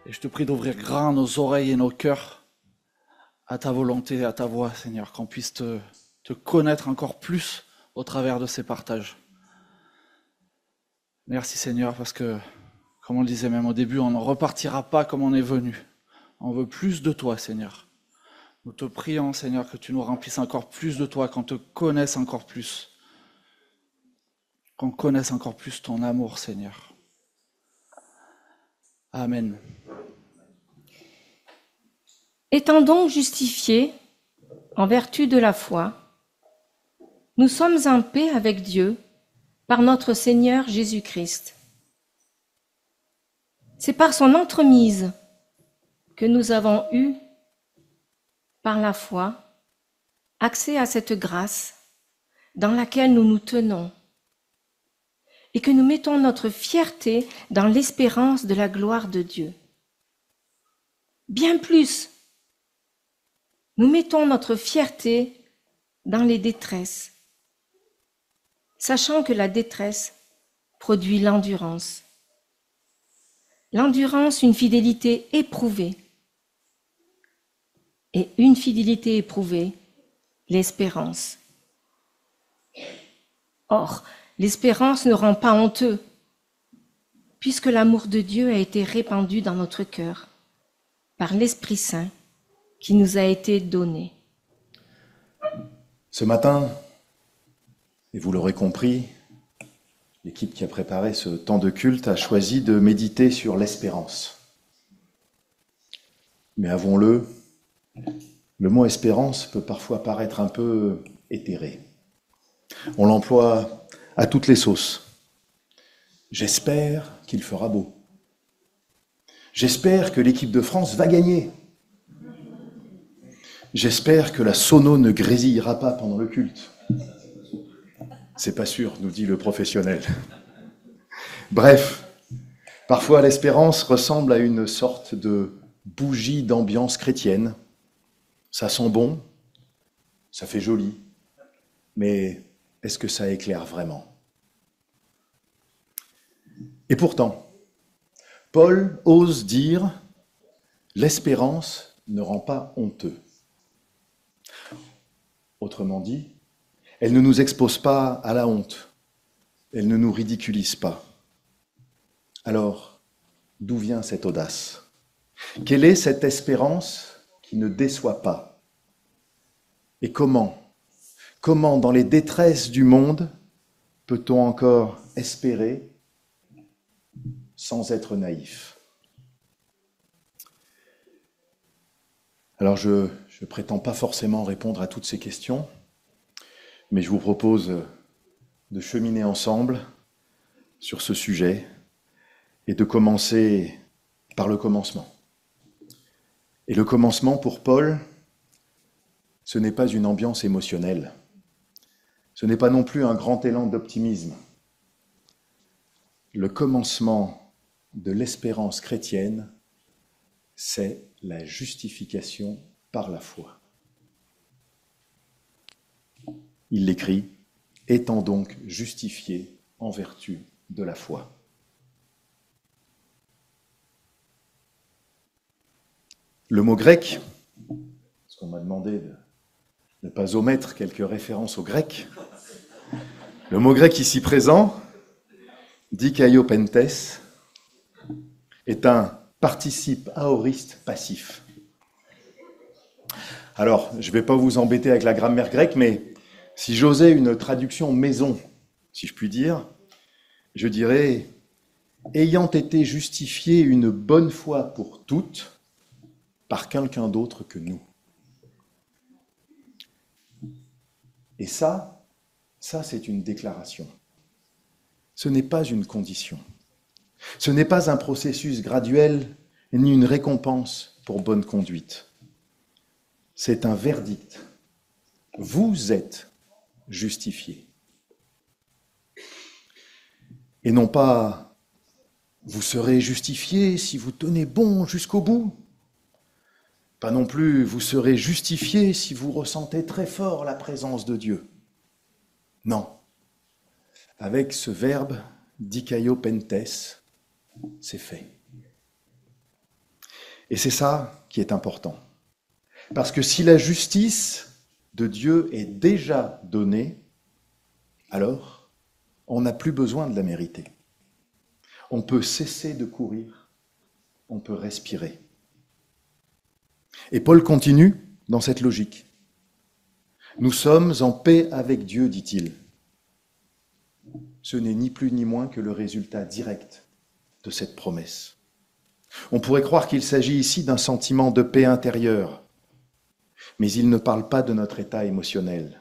Et je te prie d'ouvrir grand nos oreilles et nos cœurs à ta volonté, à ta voix, Seigneur, qu'on puisse te connaître encore plus au travers de ces partages. Merci Seigneur, parce que, comme on le disait même au début, on ne repartira pas comme on est venu. On veut plus de toi, Seigneur. Nous te prions, Seigneur, que tu nous remplisses encore plus de toi, qu'on te connaisse encore plus. Qu'on connaisse encore plus ton amour, Seigneur. Amen. Étant donc justifiés en vertu de la foi, nous sommes en paix avec Dieu par notre Seigneur Jésus-Christ. C'est par son entremise que nous avons eu, par la foi, accès à cette grâce dans laquelle nous nous tenons et que nous mettons notre fierté dans l'espérance de la gloire de Dieu. Bien plus, nous mettons notre fierté dans les détresses, sachant que la détresse produit l'endurance. L'endurance, une fidélité éprouvée. Et une fidélité éprouvée, l'espérance. Or, l'espérance ne rend pas honteux, puisque l'amour de Dieu a été répandu dans notre cœur par l'Esprit Saint qui nous a été donné. Ce matin, et vous l'aurez compris, l'équipe qui a préparé ce temps de culte a choisi de méditer sur l'espérance. Mais avouons-le, le mot espérance peut parfois paraître un peu éthéré. On l'emploie à toutes les sauces. J'espère qu'il fera beau. J'espère que l'équipe de France va gagner. J'espère que la sono ne grésillera pas pendant le culte. C'est pas sûr, nous dit le professionnel. Bref, parfois l'espérance ressemble à une sorte de bougie d'ambiance chrétienne. Ça sent bon, ça fait joli, mais est-ce que ça éclaire vraiment ? Et pourtant, Paul ose dire « l'espérance ne rend pas honteux ». Autrement dit, elle ne nous expose pas à la honte, elle ne nous ridiculise pas. Alors, d'où vient cette audace ? Quelle est cette espérance qui ne déçoit pas ? Et comment dans les détresses du monde, peut-on encore espérer sans être naïf ? Alors, je ne prétends pas forcément répondre à toutes ces questions, mais je vous propose de cheminer ensemble sur ce sujet et de commencer par le commencement. Et le commencement, pour Paul, ce n'est pas une ambiance émotionnelle. Ce n'est pas non plus un grand élan d'optimisme. Le commencement de l'espérance chrétienne, c'est la justification par la foi. Il l'écrit, « étant donc justifiés en vertu de la foi ». Le mot grec, parce qu'on m'a demandé de ne pas omettre quelques références au grec, le mot grec ici présent, dikaiopentes, est un participe aoriste passif. Alors, je ne vais pas vous embêter avec la grammaire grecque, mais si j'osais une traduction maison, si je puis dire, je dirais « ayant été justifié une bonne fois pour toutes par quelqu'un d'autre que nous ». Et ça, c'est une déclaration. Ce n'est pas une condition. Ce n'est pas un processus graduel ni une récompense pour bonne conduite. C'est un verdict. Vous êtes justifiés. Et non pas « vous serez justifiés si vous tenez bon jusqu'au bout ». Pas non plus « vous serez justifiés si vous ressentez très fort la présence de Dieu ». Non. Avec ce verbe « dikaiopentes », c'est fait. Et c'est ça qui est important. Parce que si la justice de Dieu est déjà donnée, alors on n'a plus besoin de la mériter. On peut cesser de courir, on peut respirer. Et Paul continue dans cette logique. Nous sommes en paix avec Dieu, dit-il. Ce n'est ni plus ni moins que le résultat direct de cette promesse. On pourrait croire qu'il s'agit ici d'un sentiment de paix intérieure, mais il ne parle pas de notre état émotionnel.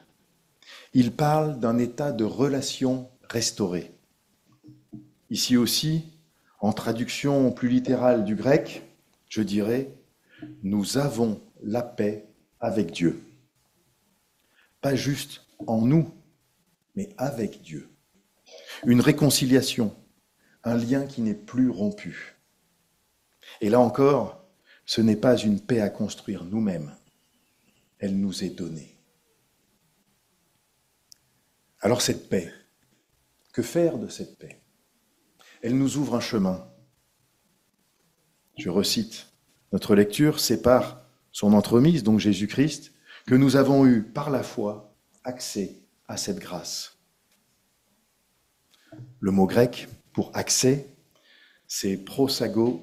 Il parle d'un état de relation restaurée. Ici aussi, en traduction plus littérale du grec, je dirais « nous avons la paix avec Dieu ». Pas juste en nous, mais avec Dieu. Une réconciliation, un lien qui n'est plus rompu. Et là encore, ce n'est pas une paix à construire nous-mêmes. Elle nous est donnée. Alors cette paix, que faire de cette paix? Elle nous ouvre un chemin. Je recite, notre lecture sépare son entremise, donc Jésus-Christ, que nous avons eu par la foi accès à cette grâce. Le mot grec pour accès, c'est prosagogé.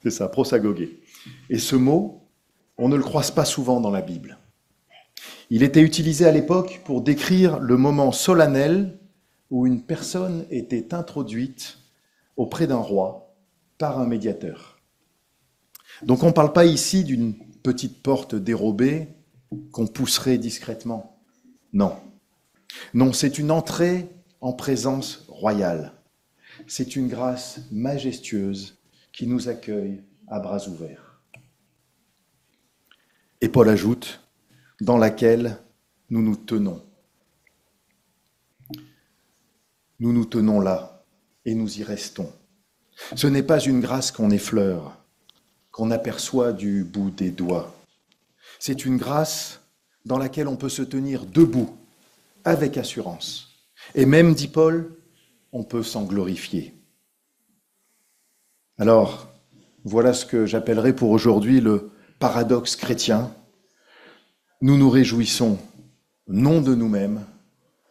C'est ça, prosagogé. Et ce mot, on ne le croise pas souvent dans la Bible. Il était utilisé à l'époque pour décrire le moment solennel où une personne était introduite auprès d'un roi par un médiateur. Donc on ne parle pas ici d'une petite porte dérobée qu'on pousserait discrètement. Non. Non, c'est une entrée en présence royale. C'est une grâce majestueuse qui nous accueille à bras ouverts. Et Paul ajoute, dans laquelle nous nous tenons. Nous nous tenons là et nous y restons. Ce n'est pas une grâce qu'on effleure, qu'on aperçoit du bout des doigts. C'est une grâce dans laquelle on peut se tenir debout, avec assurance. Et même, dit Paul, on peut s'en glorifier. Alors, voilà ce que j'appellerai pour aujourd'hui le paradoxe chrétien. Nous nous réjouissons non de nous-mêmes,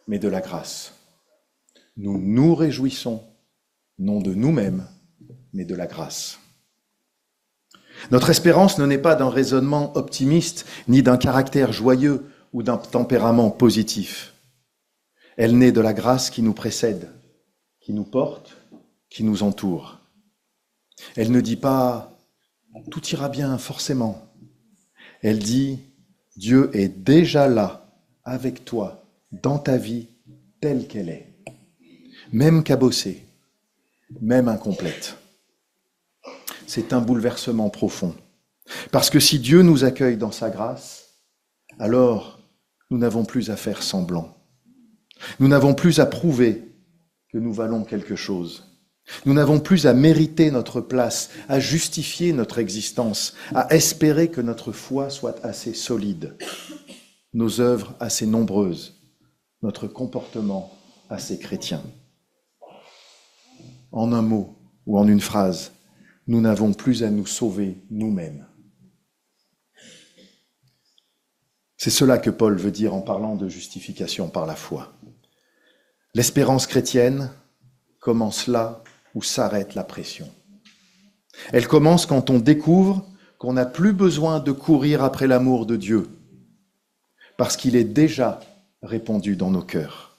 mais de la grâce. Nous nous réjouissons non de nous-mêmes, mais de la grâce. Notre espérance ne naît pas d'un raisonnement optimiste, ni d'un caractère joyeux ou d'un tempérament positif. Elle naît de la grâce qui nous précède, qui nous porte, qui nous entoure. Elle ne dit pas « tout ira bien forcément ». Elle dit « Dieu est déjà là, avec toi, dans ta vie, telle qu'elle est, même cabossée, même incomplète ». C'est un bouleversement profond. Parce que si Dieu nous accueille dans sa grâce, alors nous n'avons plus à faire semblant. Nous n'avons plus à prouver que nous valons quelque chose. Nous n'avons plus à mériter notre place, à justifier notre existence, à espérer que notre foi soit assez solide, nos œuvres assez nombreuses, notre comportement assez chrétien. En un mot ou en une phrase, nous n'avons plus à nous sauver nous-mêmes. C'est cela que Paul veut dire en parlant de justification par la foi. L'espérance chrétienne commence là où s'arrête la pression. Elle commence quand on découvre qu'on n'a plus besoin de courir après l'amour de Dieu, parce qu'il est déjà répandu dans nos cœurs.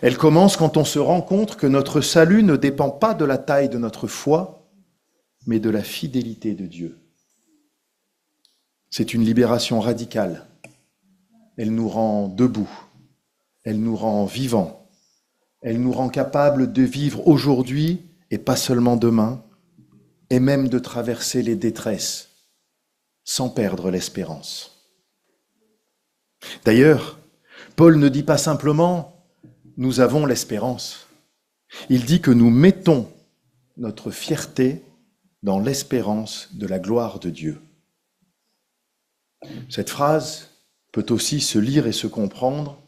Elle commence quand on se rend compte que notre salut ne dépend pas de la taille de notre foi, mais de la fidélité de Dieu. C'est une libération radicale. Elle nous rend debout, elle nous rend vivants, elle nous rend capables de vivre aujourd'hui et pas seulement demain, et même de traverser les détresses sans perdre l'espérance. D'ailleurs, Paul ne dit pas simplement « nous avons l'espérance ». Il dit que nous mettons notre fierté dans l'espérance de la gloire de Dieu. Cette phrase peut aussi se lire et se comprendre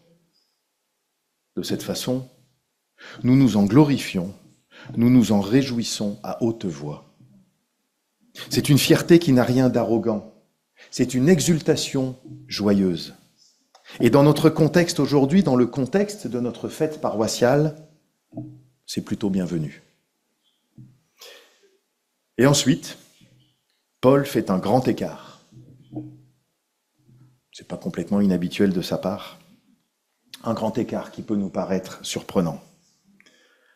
de cette façon. Nous nous en glorifions, nous nous en réjouissons à haute voix. C'est une fierté qui n'a rien d'arrogant. C'est une exultation joyeuse. Et dans notre contexte aujourd'hui, dans le contexte de notre fête paroissiale, c'est plutôt bienvenu. Et ensuite, Paul fait un grand écart. Ce n'est pas complètement inhabituel de sa part. Un grand écart qui peut nous paraître surprenant.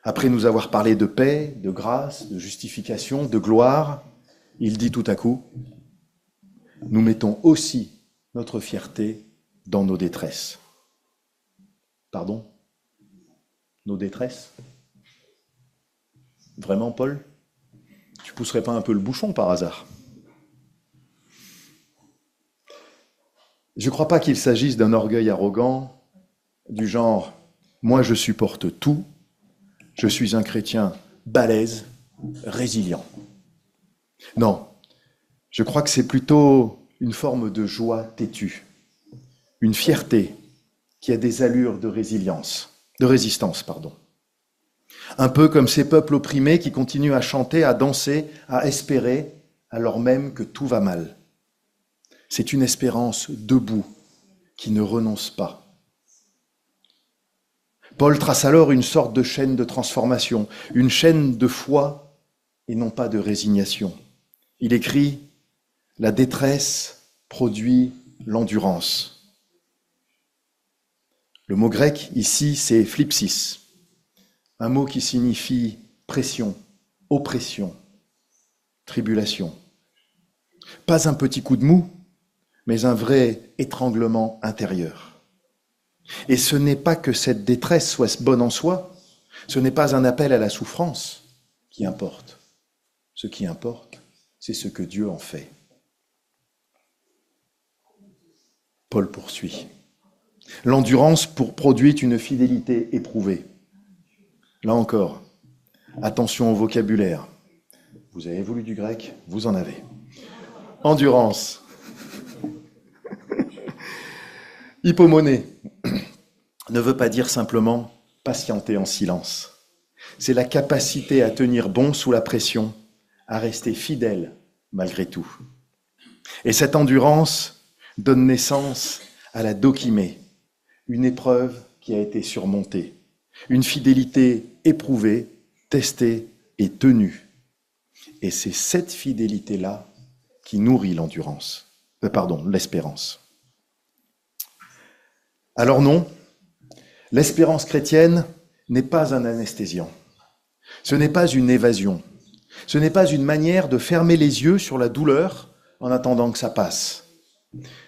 Après nous avoir parlé de paix, de grâce, de justification, de gloire, il dit tout à coup, nous mettons aussi notre fierté dans nos détresses. Pardon ? Nos détresses ? Vraiment, Paul ? Tu pousserais pas un peu le bouchon par hasard ? Je ne crois pas qu'il s'agisse d'un orgueil arrogant, du genre « moi je supporte tout, je suis un chrétien balèze, résilient ». Non, je crois que c'est plutôt une forme de joie têtue, une fierté qui a des allures de résistance. Un peu comme ces peuples opprimés qui continuent à chanter, à danser, à espérer, alors même que tout va mal. C'est une espérance debout, qui ne renonce pas. Paul trace alors une sorte de chaîne de transformation, une chaîne de foi et non pas de résignation. Il écrit « La détresse produit l'endurance ». Le mot grec ici, c'est phlipsis, un mot qui signifie pression, oppression, tribulation. Pas un petit coup de mou, mais un vrai étranglement intérieur. Et ce n'est pas que cette détresse soit bonne en soi, ce n'est pas un appel à la souffrance qui importe. Ce qui importe, c'est ce que Dieu en fait. Paul poursuit. L'endurance produit une fidélité éprouvée. Là encore, attention au vocabulaire. Vous avez voulu du grec, vous en avez. Endurance. Hypomoné ne veut pas dire simplement patienter en silence. C'est la capacité à tenir bon sous la pression, à rester fidèle malgré tout. Et cette endurance donne naissance à la dokimé, une épreuve qui a été surmontée, une fidélité éprouvée, testée et tenue. Et c'est cette fidélité-là qui nourrit l'espérance. Alors non, l'espérance chrétienne n'est pas un anesthésiant. Ce n'est pas une évasion. Ce n'est pas une manière de fermer les yeux sur la douleur en attendant que ça passe.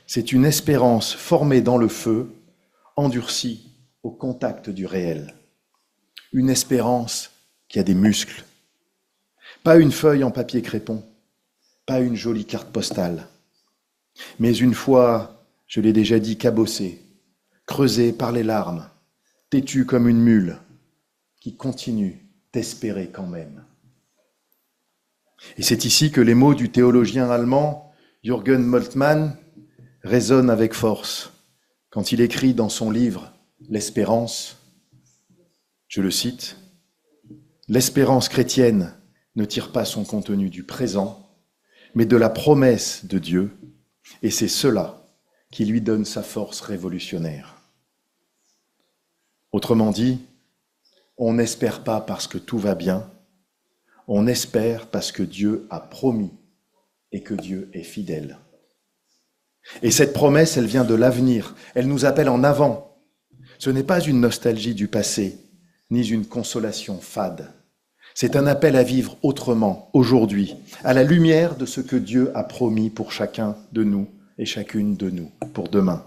C'est une espérance formée dans le feu, endurcie au contact du réel. Une espérance qui a des muscles. Pas une feuille en papier crépon, pas une jolie carte postale, mais une fois, je l'ai déjà dit, cabossée, creusée par les larmes, têtue comme une mule, qui continue d'espérer quand même. Et c'est ici que les mots du théologien allemand Jürgen Moltmann résonnent avec force, quand il écrit dans son livre « L'espérance », je le cite, « L'espérance chrétienne ne tire pas son contenu du présent, mais de la promesse de Dieu, et c'est cela qui lui donne sa force révolutionnaire. » Autrement dit, on n'espère pas parce que tout va bien, on espère parce que Dieu a promis et que Dieu est fidèle. Et cette promesse, elle vient de l'avenir, elle nous appelle en avant. Ce n'est pas une nostalgie du passé, ni une consolation fade. C'est un appel à vivre autrement, aujourd'hui, à la lumière de ce que Dieu a promis pour chacun de nous et chacune de nous, pour demain.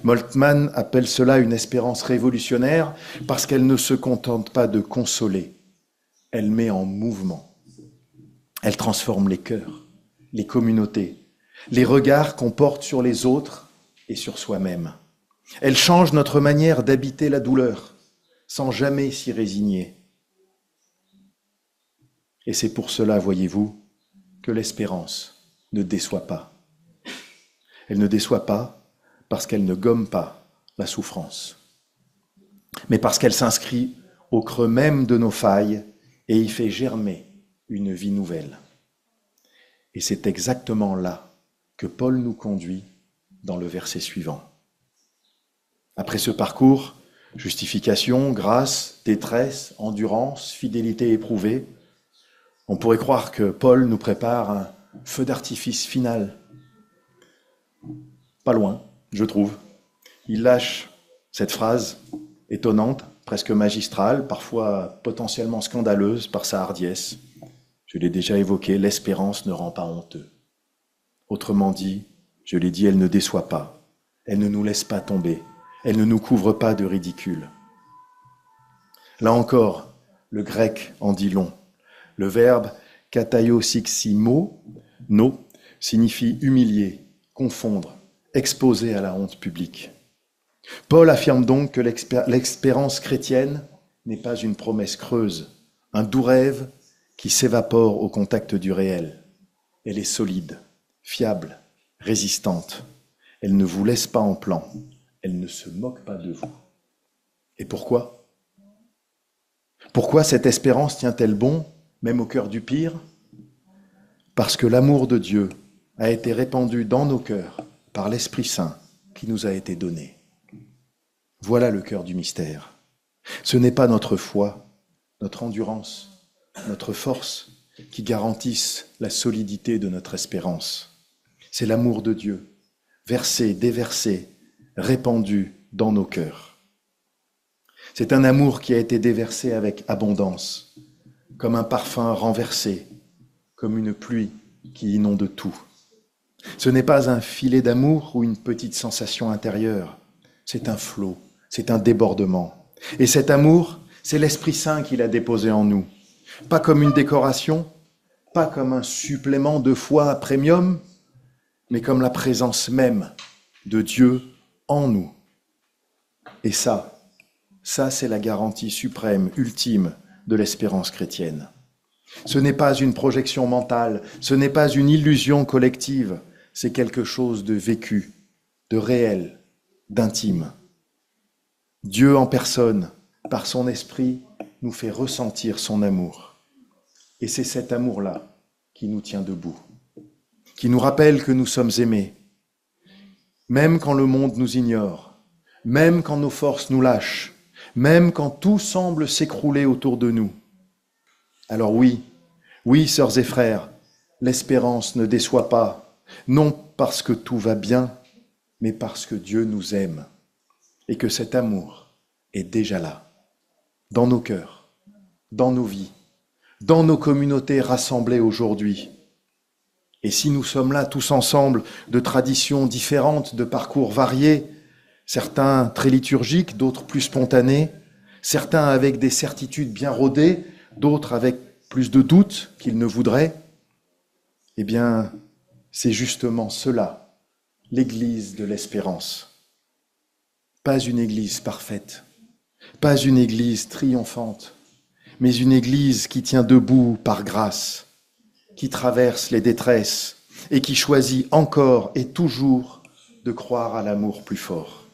Moltmann appelle cela une espérance révolutionnaire parce qu'elle ne se contente pas de consoler, elle met en mouvement. Elle transforme les cœurs, les communautés, les regards qu'on porte sur les autres et sur soi-même. Elle change notre manière d'habiter la douleur, sans jamais s'y résigner. Et c'est pour cela, voyez-vous, que l'espérance ne déçoit pas. Elle ne déçoit pas parce qu'elle ne gomme pas la souffrance, mais parce qu'elle s'inscrit au creux même de nos failles et y fait germer une vie nouvelle. Et c'est exactement là que Paul nous conduit dans le verset suivant. Après ce parcours, justification, grâce, détresse, endurance, fidélité éprouvée, on pourrait croire que Paul nous prépare un feu d'artifice final. Pas loin, je trouve. Il lâche cette phrase étonnante, presque magistrale, parfois potentiellement scandaleuse par sa hardiesse. Je l'ai déjà évoqué, l'espérance ne rend pas honteux. Autrement dit, je l'ai dit, elle ne déçoit pas, elle ne nous laisse pas tomber, elle ne nous couvre pas de ridicule. Là encore, le grec en dit long. Le verbe kataiosiximo, no, signifie humilier, confondre, exposer à la honte publique. Paul affirme donc que l'espérance chrétienne n'est pas une promesse creuse, un doux rêve qui s'évapore au contact du réel. Elle est solide, fiable, résistante. Elle ne vous laisse pas en plan. Elle ne se moque pas de vous. Et pourquoi ? Pourquoi cette espérance tient-elle bon, même au cœur du pire ? Parce que l'amour de Dieu a été répandu dans nos cœurs par l'Esprit Saint qui nous a été donné. Voilà le cœur du mystère. Ce n'est pas notre foi, notre endurance, notre force qui garantissent la solidité de notre espérance. C'est l'amour de Dieu, versé, déversé, répandu dans nos cœurs. C'est un amour qui a été déversé avec abondance, comme un parfum renversé, comme une pluie qui inonde tout. Ce n'est pas un filet d'amour ou une petite sensation intérieure, c'est un flot, c'est un débordement. Et cet amour, c'est l'Esprit Saint qui l'a déposé en nous. Pas comme une décoration, pas comme un supplément de foi premium, mais comme la présence même de Dieu en nous. Et ça c'est la garantie suprême, ultime de l'espérance chrétienne. Ce n'est pas une projection mentale, ce n'est pas une illusion collective, c'est quelque chose de vécu, de réel, d'intime. Dieu en personne, par son esprit, nous fait ressentir son amour. Et c'est cet amour-là qui nous tient debout, qui nous rappelle que nous sommes aimés, même quand le monde nous ignore, même quand nos forces nous lâchent, même quand tout semble s'écrouler autour de nous. Alors oui, sœurs et frères, l'espérance ne déçoit pas, non parce que tout va bien, mais parce que Dieu nous aime et que cet amour est déjà là, dans nos cœurs, dans nos vies, dans nos communautés rassemblées aujourd'hui. Et si nous sommes là tous ensemble, de traditions différentes, de parcours variés, certains très liturgiques, d'autres plus spontanés, certains avec des certitudes bien rodées, d'autres avec plus de doutes qu'ils ne voudraient, eh bien, c'est justement cela, l'Église de l'espérance. Pas une Église parfaite, pas une Église triomphante, mais une Église qui tient debout par grâce, qui traverse les détresses et qui choisit encore et toujours de croire à l'amour plus fort.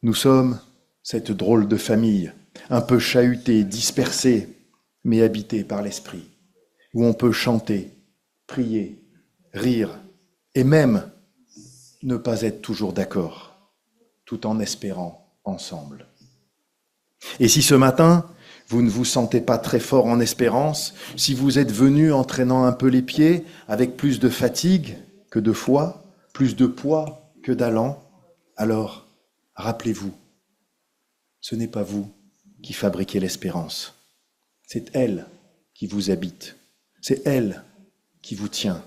Nous sommes cette drôle de famille, un peu chahutée, dispersée, mais habitée par l'Esprit, où on peut chanter, prier, rire, et même ne pas être toujours d'accord, tout en espérant ensemble. Et si ce matin, vous ne vous sentez pas très fort en espérance, si vous êtes venu en traînant un peu les pieds, avec plus de fatigue que de foi, plus de poids que d'allant, alors rappelez-vous, ce n'est pas vous qui fabriquez l'espérance, c'est elle qui vous habite, c'est elle qui vous tient,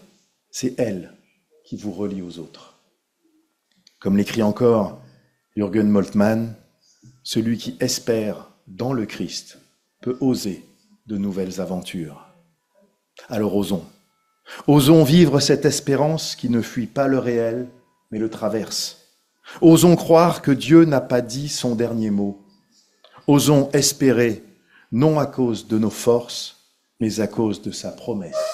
c'est elle qui vous relie aux autres. Comme l'écrit encore Jürgen Moltmann, celui qui espère dans le Christ peut oser de nouvelles aventures. Alors osons vivre cette espérance qui ne fuit pas le réel, mais le traverse. Osons croire que Dieu n'a pas dit son dernier mot. Osons espérer, non à cause de nos forces, mais à cause de sa promesse.